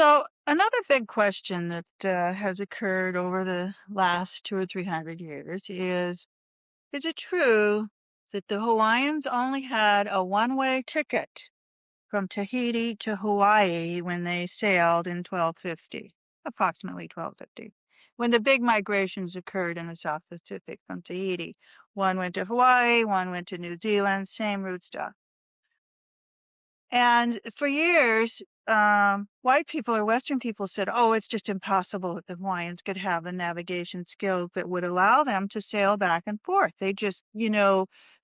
So another big question that has occurred over the last 200 or 300 years is it true that the Hawaiians only had a one-way ticket from Tahiti to Hawaii when they sailed in 1250, approximately 1250, when the big migrations occurred in the South Pacific from Tahiti? One went to Hawaii, one went to New Zealand, same route stuff. And for years, white people or Western people said, oh, it's just impossible that the Hawaiians could have the navigation skills that would allow them to sail back and forth. They just,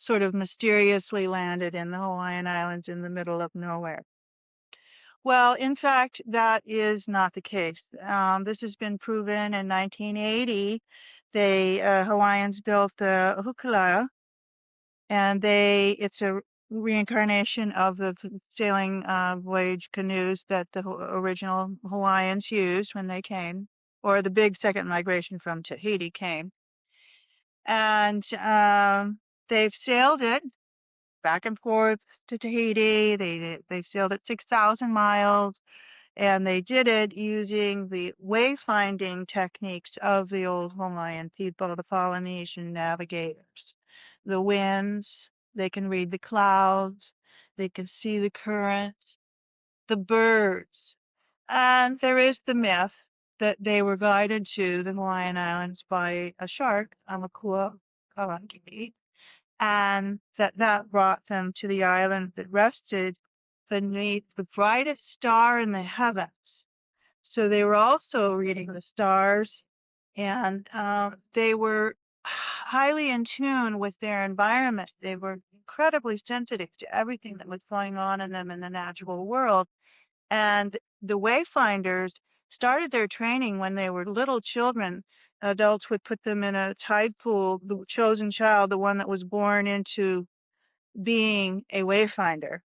sort of mysteriously landed in the Hawaiian Islands in the middle of nowhere. Well, in fact, that is not the case. This has been proven in 1980. The Hawaiians built the Hōkūleʻa, and it's a reincarnation of the sailing voyage canoes that the original Hawaiians used when they came, or the big second migration from Tahiti came. And they've sailed it back and forth to Tahiti. They sailed it 6,000 miles, and they did it using the wayfinding techniques of the old Hawaiian people, the Polynesian navigators. The winds, they can read the clouds, they can see the currents, the birds. And there is the myth that they were guided to the Hawaiian Islands by a shark, Amakua Kawaki, and that brought them to the island that rested beneath the brightest star in the heavens. So they were also reading the stars, and they were highly in tune with their environment. They were incredibly sensitive to everything that was going on in them in the natural world. And the wayfinders started their training when they were little children. Adults would put them in a tide pool, the chosen child, the one that was born into being a wayfinder.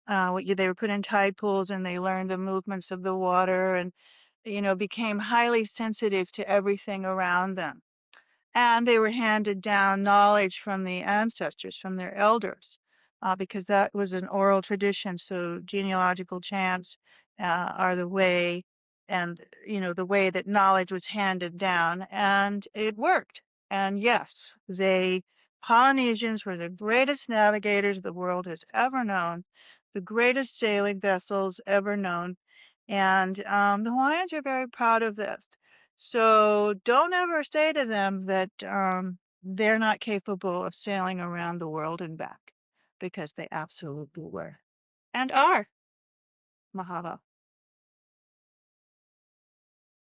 They were put in tide pools, and they learned the movements of the water, and became highly sensitive to everything around them. And they were handed down knowledge from the ancestors, from their elders, because that was an oral tradition. So genealogical chants are the way, and the way that knowledge was handed down, and it worked. And yes, Polynesians were the greatest navigators the world has ever known, the greatest sailing vessels ever known, and the Hawaiians are very proud of this. So don't ever say to them that they're not capable of sailing around the world and back, because they absolutely were and are. Mahalo.